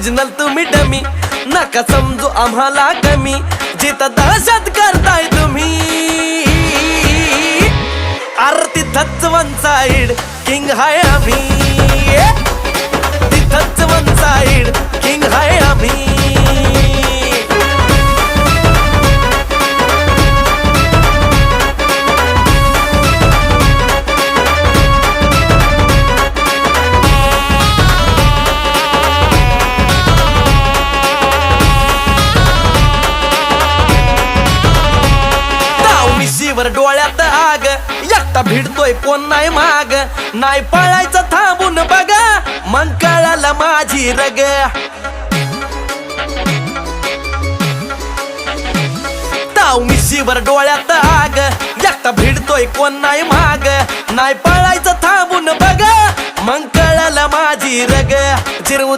Original तुम्ही dummy, नका समजू आम्हाला कमी, जिथं दहशत करताय तुम्ही. अरे तिथंच वन साइड किंग हाय आम्ही, तिथंच वन साइड किंग हाय आम्ही. वर डोळ्यात आग, एकटा भिडतोय कोण नाही माग, नाही पळायचं थांबून बघा, मग कळालं माझी रग. ताव मिशीवर डोळ्यात आग, एकटा भिडतोय कोण नाही माग, नाही पळायचं थांबून बघा, मग कळालं माझी रग. जिरवू